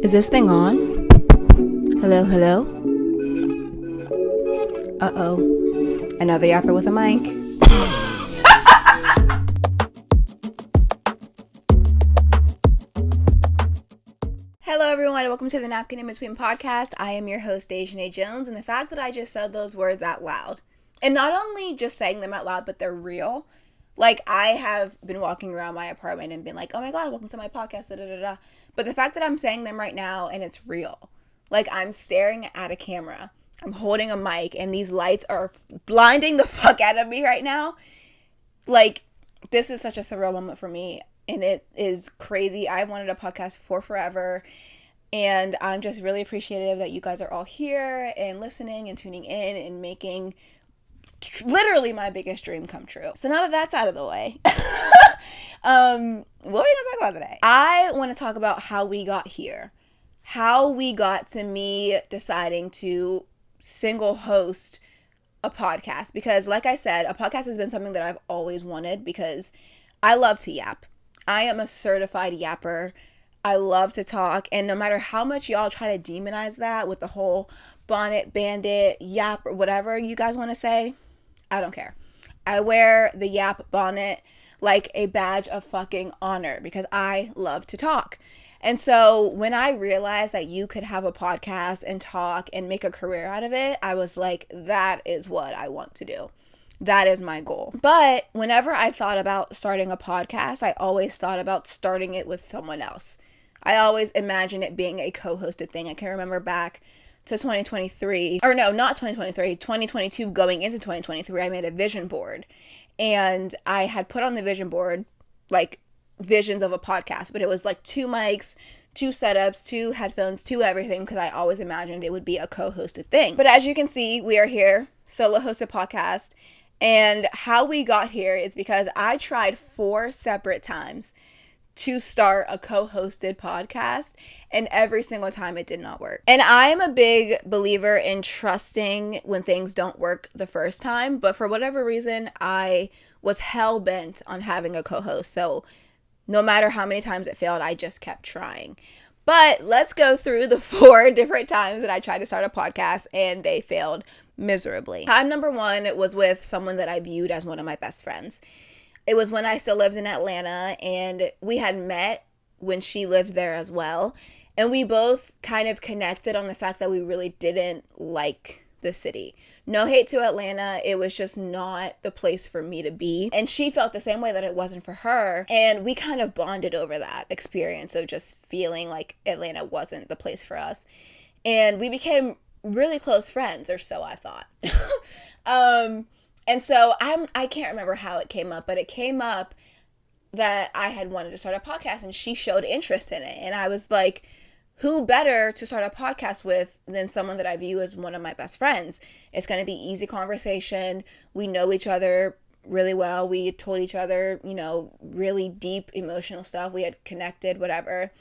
Is this thing on? Hello, hello? Uh-oh. Another yapper with a mic. Hello, everyone, and welcome to the Napkin In Between Podcast. I am your host, Dejanay Jones, and the fact that I just said those words out loud, and not only just saying them out loud, but they're real. Like, I have been walking around my apartment and been like, oh my god, welcome to my podcast, da-da-da-da. But the fact that I'm saying them right now and it's real. Like, I'm staring at a camera. I'm holding a mic and these lights are blinding the fuck out of me right now. Like, this is such a surreal moment for me and it is crazy. I've wanted a podcast for forever and I'm just really appreciative that you guys are all here and listening and tuning in and making literally my biggest dream come true. So now that that's out of the way, what are we gonna talk about today? I want to talk about how we got here. How we got to me deciding to single host a podcast. Because like I said, a podcast has been something that I've always wanted because I love to yap. I am a certified yapper. I love to talk. And no matter how much y'all try to demonize that with the whole bonnet, bandit, yap, or whatever you guys want to say, I don't care. I wear the yap bonnet like a badge of fucking honor because I love to talk. And so when I realized that you could have a podcast and talk and make a career out of it, I was like, that is what I want to do. That is my goal. But whenever I thought about starting a podcast, I always thought about starting it with someone else. I always imagined it being a co-hosted thing. I can remember back to 2023, or no, not 2023, 2022 going into 2023, I made a vision board. And I had put on the vision board, like, visions of a podcast, but it was like 2 mics, 2 setups, 2 headphones, 2 everything, because I always imagined it would be a co-hosted thing. But as you can see, we are here, solo hosted podcast. And how we got here is because I tried 4 separate times to start a co-hosted podcast, and every single time it did not work. And I am a big believer in trusting when things don't work the first time, but for whatever reason, I was hell-bent on having a co-host. So no matter how many times it failed, I just kept trying. But let's go through the 4 different times that I tried to start a podcast and they failed miserably. Time number 1 was with someone that I viewed as one of my best friends. It was when I still lived in Atlanta and we had met when she lived there as well. And we both kind of connected on the fact that we really didn't like the city. No hate to Atlanta. It was just not the place for me to be. And she felt the same way that it wasn't for her. And we kind of bonded over that experience of just feeling like Atlanta wasn't the place for us. And we became really close friends, or so I thought. And so I can't remember how it came up, but it came up that I had wanted to start a podcast and she showed interest in it. And I was like, who better to start a podcast with than someone that I view as one of my best friends? It's going to be easy conversation. We know each other really well. We told each other, really deep emotional stuff. We had connected, whatever.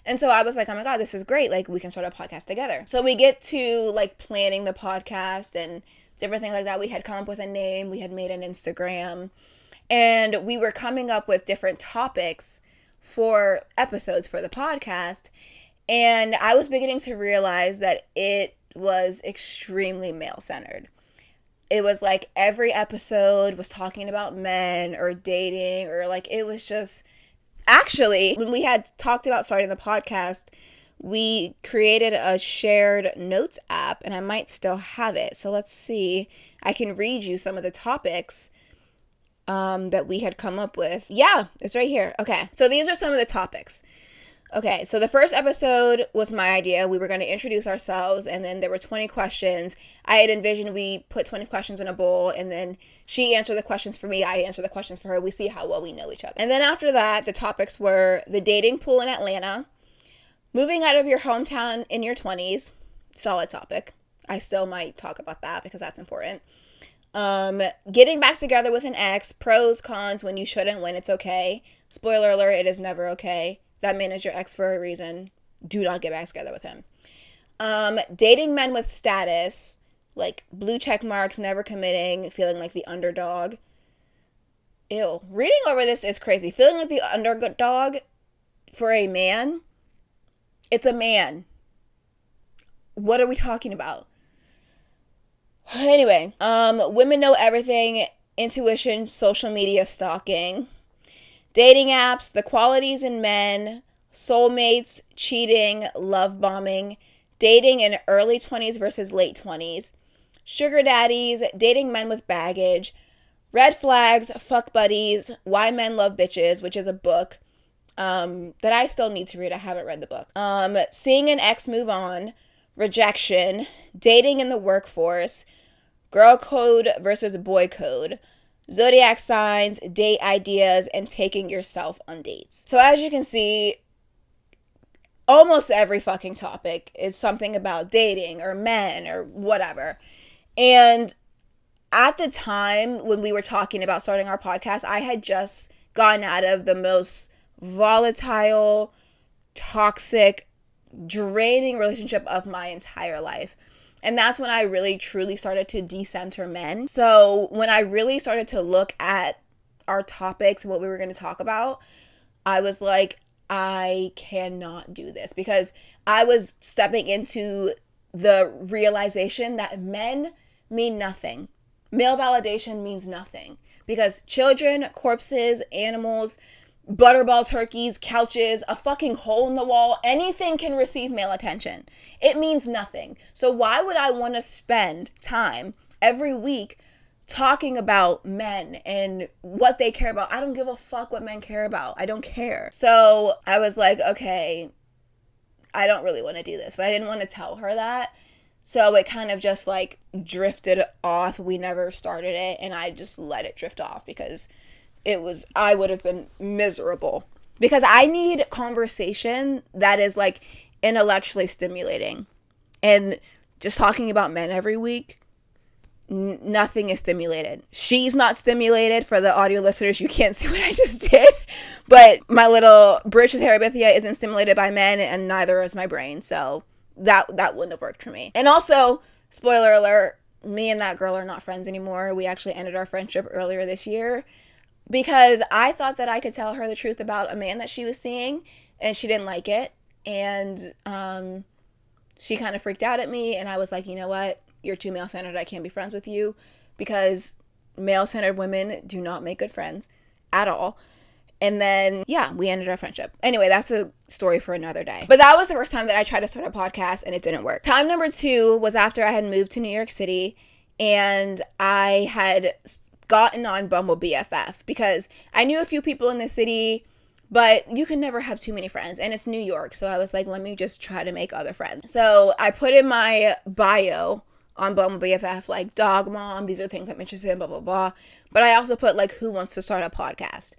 And so I was like, oh my God, this is great. Like, we can start a podcast together. So we get to like planning the podcast and different things like that. We had come up with a name. We had made an Instagram. And we were coming up with different topics for episodes for the podcast. And I was beginning to realize that it was extremely male-centered. It was like every episode was talking about men or dating or like it was just... Actually, when we had talked about starting the podcast, we created a shared notes app and I might still have it. So let's see. I can read you some of the topics that we had come up with. Yeah, it's right here. Okay, so these are some of the topics. Okay, so the first episode was my idea. We were going to introduce ourselves and then there were 20 questions. I had envisioned we put 20 questions in a bowl and then she answered the questions for me. I answered the questions for her. We see how well we know each other. And then after that, the topics were the dating pool in Atlanta, moving out of your hometown in your 20s, solid topic. I still might talk about that because that's important. Getting back together with an ex, pros, cons, when you shouldn't, when it's okay. Spoiler alert, it is never okay. That man is your ex for a reason. Do not get back together with him. Dating men with status, like blue check marks, never committing, feeling like the underdog. Ew. Reading over this is crazy. Feeling like the underdog for a man It's a man. What are we talking about? Anyway, women know everything, intuition, social media stalking, dating apps, the qualities in men, soulmates, cheating, love bombing, dating in early 20s versus late 20s, sugar daddies, dating men with baggage, red flags, fuck buddies, why men love bitches, which is a book that I still need to read. I haven't read the book. Seeing an ex move on, rejection, dating in the workforce, girl code versus boy code, zodiac signs, date ideas, and taking yourself on dates. So as you can see, almost every fucking topic is something about dating or men or whatever. And at the time when we were talking about starting our podcast, I had just gotten out of the most volatile, toxic, draining relationship of my entire life. And that's when I really truly started to decenter men. So when I really started to look at our topics and what we were going to talk about, I was like, I cannot do this, because I was stepping into the realization that men mean nothing. Male validation means nothing, because children, corpses, animals, butterball turkeys, couches, a fucking hole in the wall, anything can receive male attention. It means nothing. So why would I want to spend time every week talking about men and what they care about? I don't give a fuck what men care about. I don't care. So I was like, okay, I don't really want to do this, but I didn't want to tell her that. So it kind of just like drifted off. We never started it, and I just let it drift off because I would have been miserable, because I need conversation that is like intellectually stimulating. And just talking about men every week, nothing is stimulated. She's not stimulated. For the audio listeners, you can't see what I just did, but my little bridge to Terabithia isn't stimulated by men, and neither is my brain. So that wouldn't have worked for me. And also, spoiler alert, me and that girl are not friends anymore. We actually ended our friendship earlier this year, because I thought that I could tell her the truth about a man that she was seeing, and she didn't like it. And she kind of freaked out at me, and I was like, you know what? You're too male-centered. I can't be friends with you, because male-centered women do not make good friends at all. And then, yeah, we ended our friendship. Anyway, that's a story for another day. But that was the first time that I tried to start a podcast, and it didn't work. Time number 2 was after I had moved to New York City, and I had gotten on Bumble BFF, because I knew a few people in the city, but you can never have too many friends, and it's New York. So I was like, let me just try to make other friends. So I put in my bio on Bumble BFF, like, dog mom, these are things I'm interested in, blah, blah, blah. But I also put, like, who wants to start a podcast?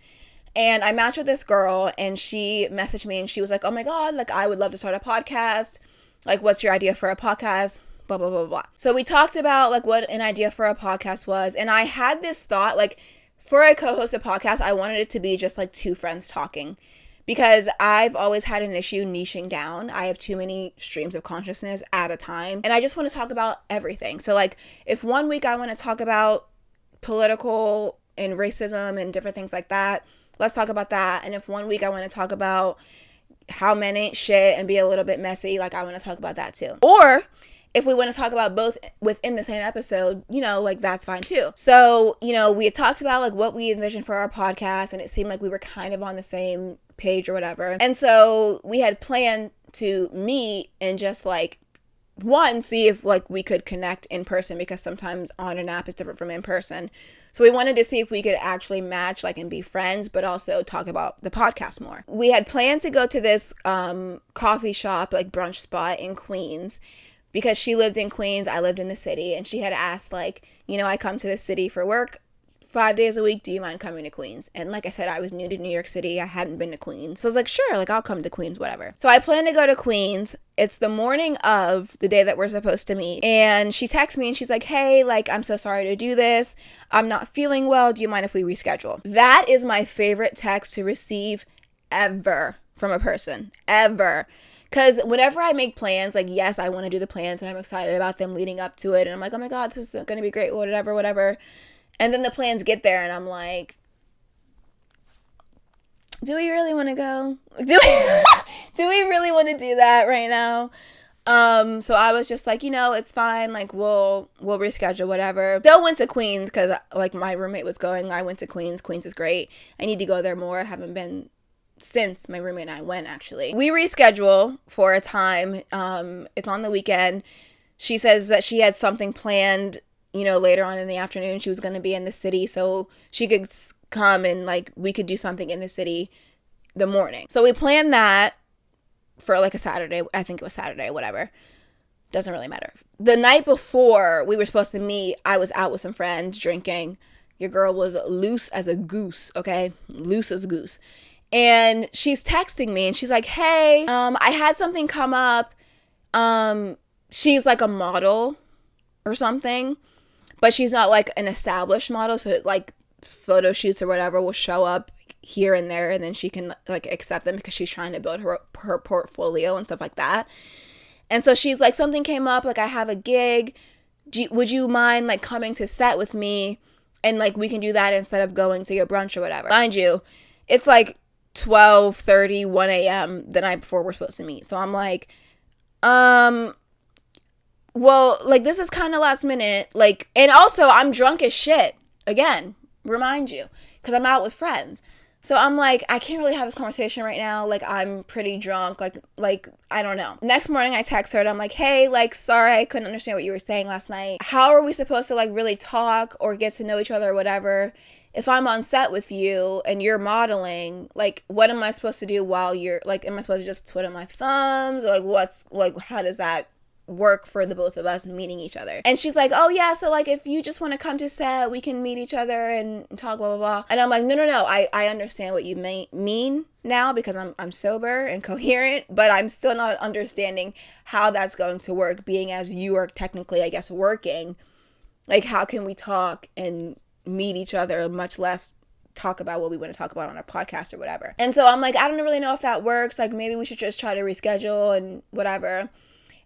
And I matched with this girl, and she messaged me, and she was like, oh my God, like, I would love to start a podcast. Like, what's your idea for a podcast? Blah, blah, blah, blah. So we talked about, like, what an idea for a podcast was. And I had this thought, like, for a co-hosted podcast, I wanted it to be just, like, 2 friends talking. Because I've always had an issue niching down. I have too many streams of consciousness at a time. And I just want to talk about everything. So, like, if one week I want to talk about political and racism and different things like that, let's talk about that. And if one week I want to talk about how men ain't shit and be a little bit messy, like, I want to talk about that too. Or if we want to talk about both within the same episode, you know, like, that's fine too. So, you know, we had talked about, like, what we envisioned for our podcast, and it seemed like we were kind of on the same page or whatever. And so we had planned to meet and just, like, one, see if, like, we could connect in person, because sometimes on an app is different from in person. So we wanted to see if we could actually match, like, and be friends, but also talk about the podcast more. We had planned to go to this coffee shop, like, brunch spot in Queens, because she lived in Queens, I lived in the city, and she had asked, like, you know, I come to the city for work 5 days a week, do you mind coming to Queens? And like I said, I was new to New York City, I hadn't been to Queens, so I was like, sure, like, I'll come to Queens, whatever. So I plan to go to Queens. It's the morning of the day that we're supposed to meet, and she texts me and she's like, hey, like, I'm so sorry to do this, I'm not feeling well, do you mind if we reschedule? That is my favorite text to receive ever from a person, ever. Because whenever I make plans, like, yes, I want to do the plans and I'm excited about them leading up to it. And I'm like, oh my God, this is going to be great, whatever, whatever. And then the plans get there and I'm like, do we really want to go? Do we really want to do that right now? So I was just like, it's fine. Like, we'll reschedule, whatever. Still went to Queens because, like, my roommate was going. I went to Queens. Queens is great. I need to go there more. I haven't been since my roommate and I went, actually. We reschedule for a time. It's on the weekend. She says that she had something planned, later on in the afternoon. She was going to be in the city, so she could come and, like, we could do something in the city the morning. So we planned that for, like, a Saturday. I think it was Saturday, whatever. Doesn't really matter. The night before we were supposed to meet, I was out with some friends drinking. Your girl was loose as a goose, okay? Loose as a goose. And she's texting me and she's like, hey, I had something come up. She's like a model or something, but she's not like an established model. So like photo shoots or whatever will show up here and there, and then she can like accept them because she's trying to build her portfolio and stuff like that. And so she's like, something came up, like I have a gig. Would you mind like coming to set with me? And like we can do that instead of going to your brunch or whatever. Mind you, it's like 12:30, 1 a.m. the night before we're supposed to meet. So I'm like, well, like this is kind of last minute. Like, and also I'm drunk as shit. Again, remind you, because I'm out with friends. So I'm like, I can't really have this conversation right now. Like, I'm pretty drunk. Like I don't know. Next morning, I text her and I'm like, hey, like, sorry, I couldn't understand what you were saying last night. How are we supposed to, like, really talk or get to know each other or whatever if I'm on set with you and you're modeling? Like, what am I supposed to do while you're, like, am I supposed to just twiddle my thumbs? Or, like, how does that work for the both of us meeting each other? And she's like, oh yeah, so like if you just want to come to set, we can meet each other and talk, blah blah blah. And I'm like, no, I understand what you mean now because I'm sober and coherent, but I'm still not understanding how that's going to work, being as you are technically, I guess, working. Like, how can we talk and meet each other, much less talk about what we want to talk about on our podcast or whatever? And so I'm like, I don't really know if that works. Like, maybe we should just try to reschedule and whatever.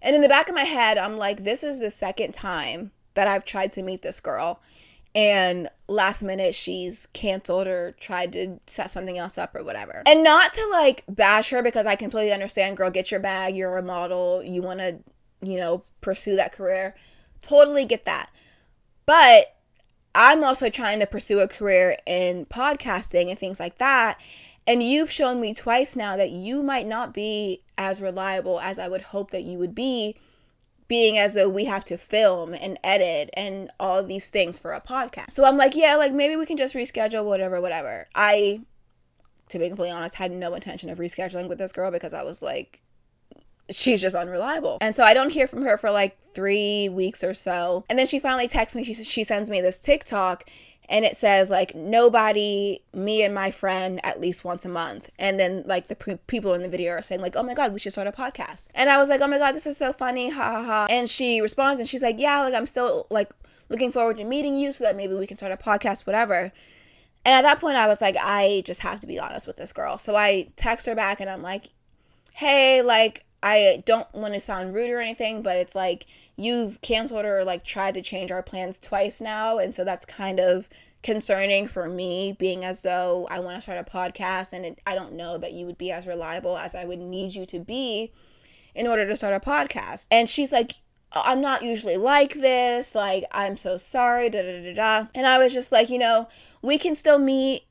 And in the back of my head, I'm like, this is the second time that I've tried to meet this girl. And last minute, she's canceled or tried to set something else up or whatever. And not to like bash her, because I completely understand, girl, get your bag. You're a model. You want to, pursue that career. Totally get that. But I'm also trying to pursue a career in podcasting and things like that. And you've shown me twice now that you might not be as reliable as I would hope that you would be, being as though we have to film and edit and all these things for a podcast. So I'm like, yeah, like maybe we can just reschedule, whatever. I, to be completely honest, had no intention of rescheduling with this girl because I was like, she's just unreliable. And so I don't hear from her for like 3 weeks or so. And then she finally texts me. She sends me this TikTok. And it says, like, nobody, me and my friend, at least once a month. And then, like, the people in the video are saying, like, oh, my God, we should start a podcast. And I was like, oh, my God, this is so funny. Ha, ha, ha. And she responds, and she's like, yeah, like, I'm still, like, looking forward to meeting you so that maybe we can start a podcast, whatever. And at that point, I was like, I just have to be honest with this girl. So I text her back, and I'm like, hey, like, I don't want to sound rude or anything, but it's like, you've canceled or like tried to change our plans twice now. And so that's kind of concerning for me, being as though I want to start a podcast and I don't know that you would be as reliable as I would need you to be in order to start a podcast. And she's like, I'm not usually like this. Like, I'm so sorry, da da da da. And I was just like, we can still meet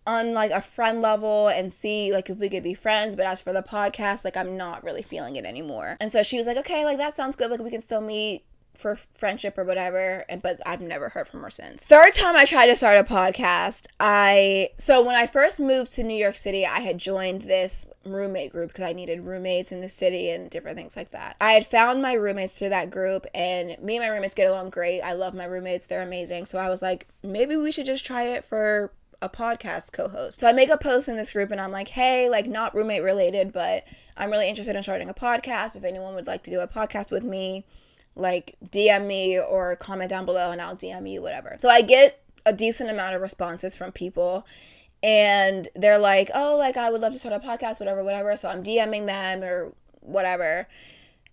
on like a friend level and see like if we could be friends, but as for the podcast, like I'm not really feeling it anymore. And so she was like, okay, like that sounds good, like we can still meet for friendship or whatever. But I've never heard from her since. Third time I tried to start a podcast, so when I first moved to New York City, I had joined this roommate group because I needed roommates in the city and different things like that. I had found my roommates through that group, and me and my roommates get along great. I love my roommates, they're amazing. So I was like, maybe we should just try it for a podcast co-host. So I make a post in this group and I'm like, hey, like not roommate related, but I'm really interested in starting a podcast. If anyone would like to do a podcast with me, like DM me or comment down below and I'll DM you, whatever. So I get a decent amount of responses from people and they're like, oh, like I would love to start a podcast, whatever. So I'm DMing them or whatever,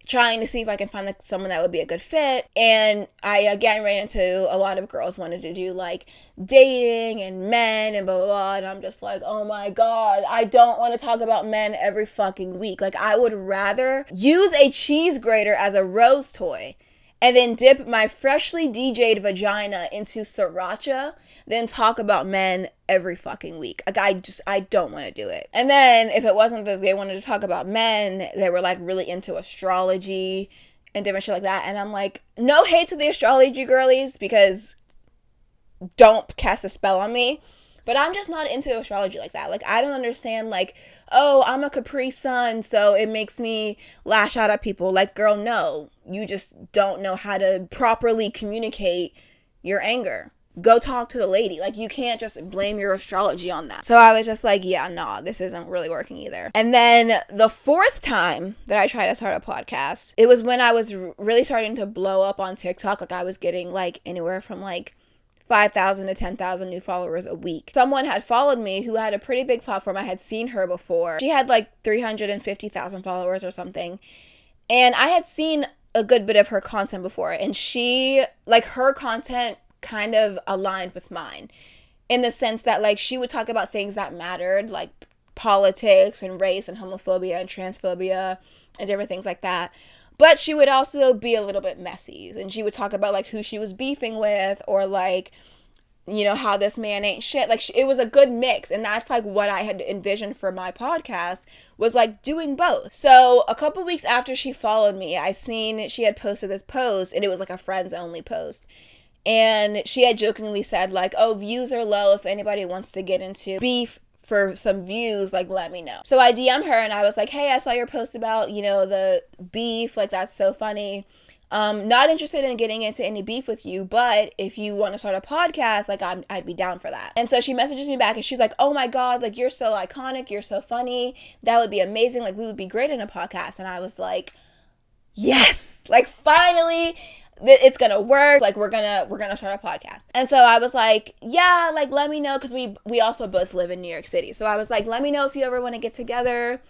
trying to see if I can find like someone that would be a good fit. And I again ran into a lot of girls wanted to do like dating and men and blah blah blah, and I'm just like, oh my god, I don't want to talk about men every fucking week. Like, I would rather use a cheese grater as a rose toy and then dip my freshly DJ'd vagina into sriracha, then talk about men every fucking week. Like, I don't want to do it. And then if it wasn't that they wanted to talk about men, they were like really into astrology and different shit like that. And I'm like, no hate to the astrology girlies, because don't cast a spell on me. But I'm just not into astrology like that. Like, I don't understand, like, oh, I'm a Capri Sun, so it makes me lash out at people. Like, girl, no. You just don't know how to properly communicate your anger. Go talk to the lady. Like, you can't just blame your astrology on that. So I was just like, yeah, nah, this isn't really working either. And then the fourth time that I tried to start a podcast, it was when I was really starting to blow up on TikTok. Like, I was getting, like, anywhere from, like, 5,000 to 10,000 new followers a week. Someone had followed me who had a pretty big platform. I had seen her before. She had like 350,000 followers or something. And I had seen a good bit of her content before. And she, like, her content kind of aligned with mine in the sense that, like, she would talk about things that mattered, like politics and race and homophobia and transphobia and different things like that. But she would also be a little bit messy. And she would talk about, like, who she was beefing with, or, like, you know, how this man ain't shit. Like, it was a good mix. And that's, like, what I had envisioned for my podcast, was, like, doing both. So a couple weeks after she followed me, I seen she had posted this post, and it was, like, a friends only post. And she had jokingly said, like, oh, views are low. If anybody wants to get into beef for some views, like, let me know. So I DM'd her and I was like, hey, I saw your post about, you know, the beef, like, that's so funny. Not interested in getting into any beef with you, but if you want to start a podcast, like, I'd be down for that. And so she messages me back and she's like, oh my god, like, you're so iconic, you're so funny, that would be amazing, like, we would be great in a podcast. And I was like, yes, like, finally it's gonna work, like, we're gonna start a podcast. And so I was like, yeah, like, let me know, because we also both live in New York City. So I was like, let me know if you ever want to get together,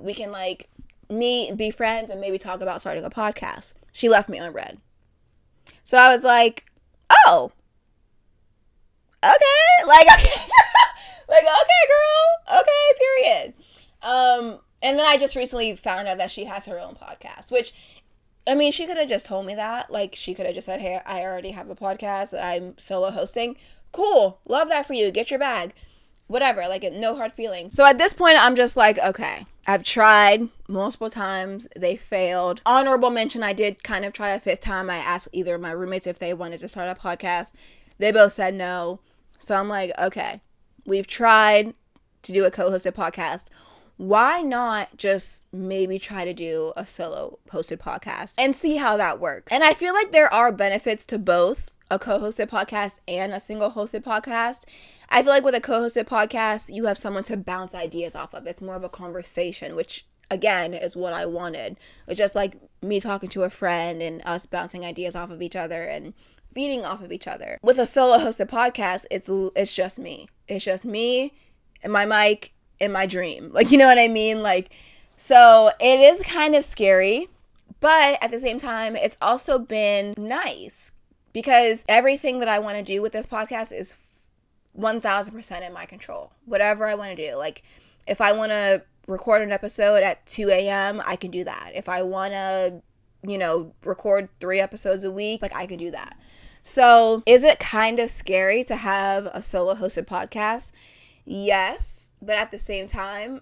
we can, like, meet and be friends and maybe talk about starting a podcast. She left me on red. So I was like, oh, okay, like, okay. Like, okay, girl, okay, period. And then I just recently found out that she has her own podcast, which, I mean, she could have just told me that. Like, she could have just said, hey, I already have a podcast that I'm solo hosting. Cool. Love that for you. Get your bag. Whatever. Like, no hard feelings. So at this point, I'm just like, okay, I've tried multiple times. They failed. Honorable mention, I did kind of try a fifth time. I asked either of my roommates if they wanted to start a podcast. They both said no. So I'm like, okay, we've tried to do a co-hosted podcast. Why not just maybe try to do a solo hosted podcast and see how that works? And I feel like there are benefits to both a co-hosted podcast and a single hosted podcast. I feel like with a co-hosted podcast, you have someone to bounce ideas off of. It's more of a conversation, which, again, is what I wanted. It's just like me talking to a friend and us bouncing ideas off of each other and feeding off of each other. With a solo hosted podcast, it's just me. It's just me and my mic in my dream. Like, you know what I mean? Like, so it is kind of scary, but at the same time, it's also been nice because everything that I want to do with this podcast is 1000% in my control. Whatever I want to do. Like, if I want to record an episode at 2 a.m., I can do that. If I want to, you know, record 3 episodes a week, like, I can do that. So is it kind of scary to have a solo hosted podcast? Yes, but at the same time,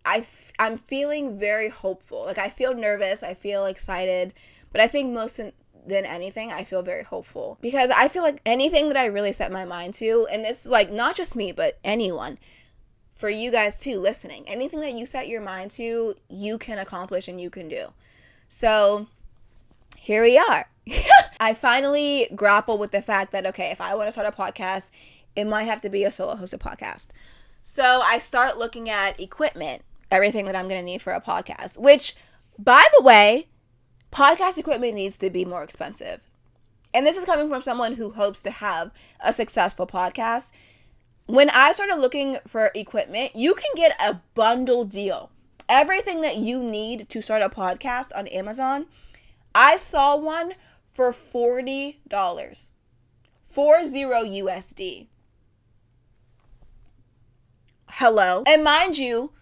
I'm feeling very hopeful. Like, I feel nervous, I feel excited, but I think most than anything, I feel very hopeful. Because I feel like anything that I really set my mind to, and this is, like, not just me, but anyone, for you guys too, listening, anything that you set your mind to, you can accomplish and you can do. So, here we are. I finally grapple with the fact that, okay, if I want to start a podcast, it might have to be a solo hosted podcast. So I start looking at equipment, everything that I'm going to need for a podcast, which, by the way, podcast equipment needs to be more expensive. And this is coming from someone who hopes to have a successful podcast. When I started looking for equipment, you can get a bundle deal. Everything that you need to start a podcast on Amazon, I saw one for $40. 40 USD. Hello. And mind you,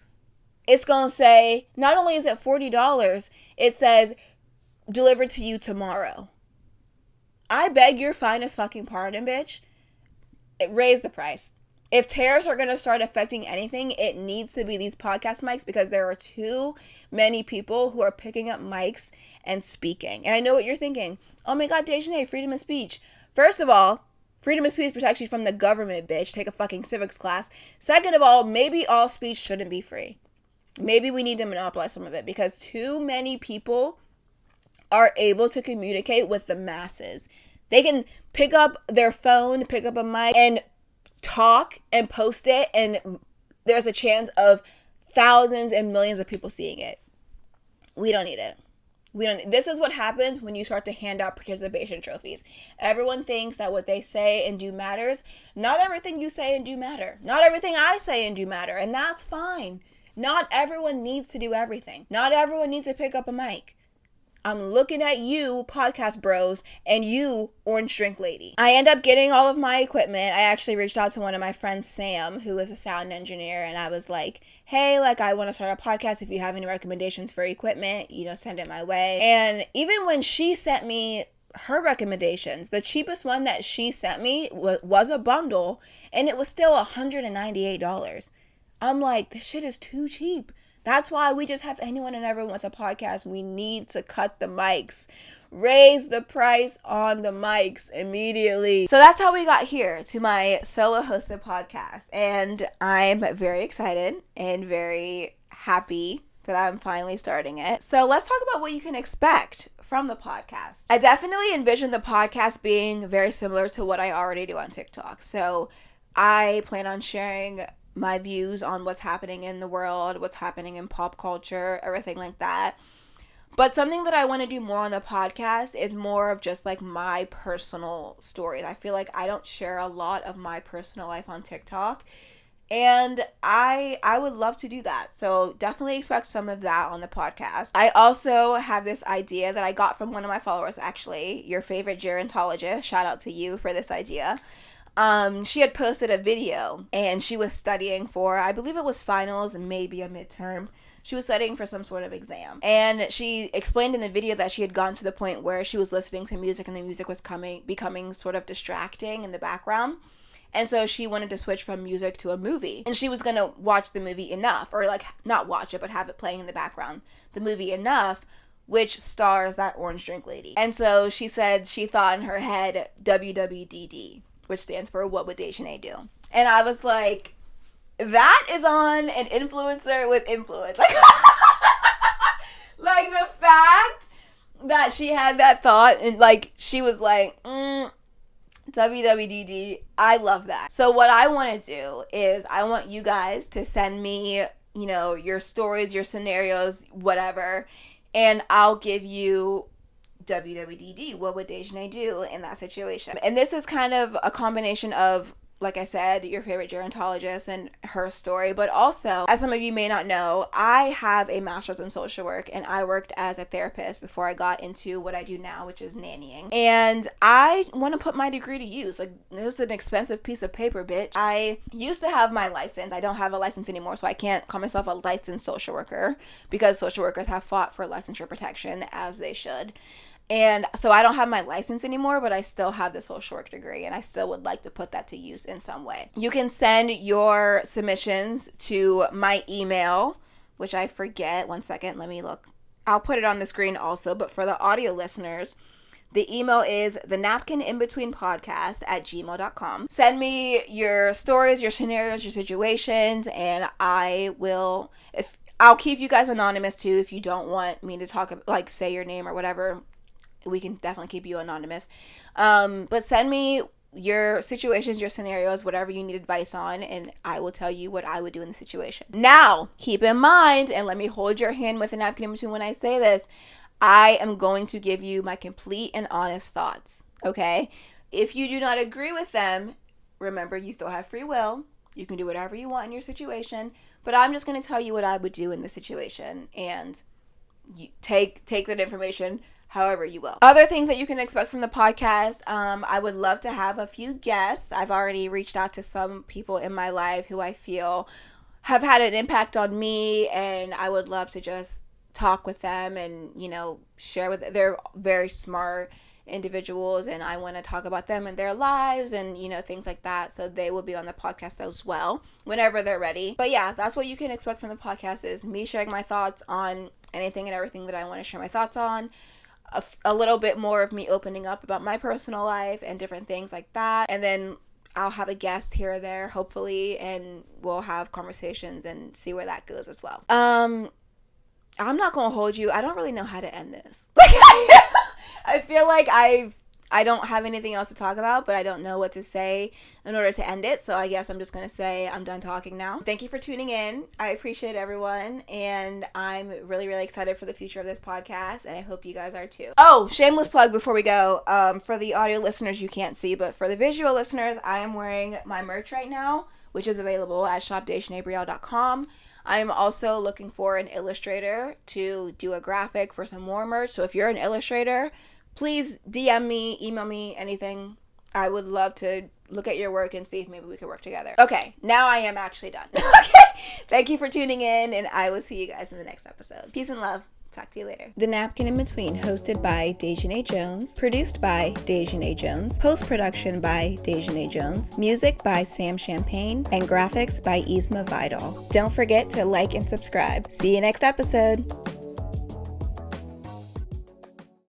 it's going to say, not only is it $40, it says delivered to you tomorrow. I beg your finest fucking pardon, bitch. Raise the price. If tariffs are going to start affecting anything, it needs to be these podcast mics, because there are too many people who are picking up mics and speaking. And I know what you're thinking. Oh my God, Dejanay, freedom of speech. First of all, freedom of speech protects you from the government, bitch. Take a fucking civics class. Second of all, maybe all speech shouldn't be free. Maybe we need to monopolize some of it, because too many people are able to communicate with the masses. They can pick up their phone, pick up a mic, and talk and post it, and there's a chance of thousands and millions of people seeing it. We don't need it. This is what happens when you start to hand out participation trophies. Everyone thinks that what they say and do matters. Not everything you say and do matter. Not everything I say and do matter, and that's fine. Not everyone needs to do everything. Not everyone needs to pick up a mic. I'm looking at you, podcast bros, and you, orange drink lady. I end up getting all of my equipment. I actually reached out to one of my friends, Sam, who is a sound engineer, and I was like, hey, I want to start a podcast. If you have any recommendations for equipment, send it my way. And even when she sent me her recommendations, the cheapest one that she sent me was a bundle, and it was still $198. I'm like, this shit is too cheap. That's why we just have anyone and everyone with a podcast. We need to cut the mics. Raise the price on the mics immediately. So that's how we got here to my solo hosted podcast. And I'm very excited and very happy that I'm finally starting it. So let's talk about what you can expect from the podcast. I definitely envision the podcast being very similar to what I already do on TikTok. So I plan on sharing my views on what's happening in the world, what's happening in pop culture, everything like that. But something that I want to do more on the podcast is more of just my personal stories. I feel like I don't share a lot of my personal life on TikTok, and I would love to do that. So definitely expect some of that on the podcast. I also have this idea that I got from one of my followers, actually, your favorite gerontologist. Shout out to you for this idea. She had posted a video, and she was studying for, I believe it was finals, maybe a midterm. She was studying for some sort of exam. And she explained in the video that she had gotten to the point where she was listening to music, and the music was becoming sort of distracting in the background. And so she wanted to switch from music to a movie. And she was going to watch the movie Enough, or not watch it, but have it playing in the background. The movie Enough, which stars that orange drink lady. And so she said she thought in her head WWDD, which stands for What Would Dejanay Do? And I was like, that is on an influencer with influence. The fact that she had that thought, and she was like, WWDD, I love that. So what I want to do is I want you guys to send me, your stories, your scenarios, whatever, and I'll give you WWDD, what would Dejanay do in that situation? And this is kind of a combination of, like I said, your favorite gerontologist and her story, but also, as some of you may not know, I have a master's in social work, and I worked as a therapist before I got into what I do now, which is nannying. And I want to put my degree to use. It was an expensive piece of paper, bitch. I used to have my license. I don't have a license anymore, so I can't call myself a licensed social worker, because social workers have fought for licensure protection, as they should. And so I don't have my license anymore, but I still have the social work degree, and I still would like to put that to use in some way. You can send your submissions to my email, which I forget. One second, let me look. I'll put it on the screen also, but for the audio listeners, the email is the Napkin In Between Podcast @gmail.com. Send me your stories, your scenarios, your situations, and I'll keep you guys anonymous too if you don't want me to talk, say your name or whatever. We can definitely keep you anonymous. But send me your situations, your scenarios, whatever you need advice on, and I will tell you what I would do in the situation. Now, keep in mind, and let me hold your hand with a napkin in between when I say this, I am going to give you my complete and honest thoughts, okay? If you do not agree with them, remember, you still have free will. You can do whatever you want in your situation, but I'm just going to tell you what I would do in this situation, and you take that information however you will. Other things that you can expect from the podcast, I would love to have a few guests. I've already reached out to some people in my life who I feel have had an impact on me, and I would love to just talk with them and, share with them. They're very smart individuals, and I want to talk about them and their lives and, things like that. So they will be on the podcast as well whenever they're ready. But yeah, that's what you can expect from the podcast, is me sharing my thoughts on anything and everything that I want to share my thoughts on. A little bit more of me opening up about my personal life and different things like that. And then I'll have a guest here or there, hopefully, and we'll have conversations and see where that goes as well. I'm not going to hold you. I don't really know how to end this. I feel like I don't have anything else to talk about, but I don't know what to say in order to end it. So I guess I'm just going to say I'm done talking now. Thank you for tuning in. I appreciate everyone, and I'm really, really excited for the future of this podcast, and I hope you guys are too. Oh, shameless plug before we go. For the audio listeners, you can't see, but for the visual listeners, I am wearing my merch right now, which is available at shop.dejanebrielle.com. I'm also looking for an illustrator to do a graphic for some more merch. So if you're an illustrator, please DM me, email me, anything. I would love to look at your work and see if maybe we could work together. Okay, now I am actually done. Okay, thank you for tuning in, and I will see you guys in the next episode. Peace and love. Talk to you later. The Napkin In Between, hosted by Dejane Jones, produced by Dejane Jones, post-production by Dejane Jones, music by Sam Champagne, and graphics by Isma Vidal. Don't forget to like and subscribe. See you next episode.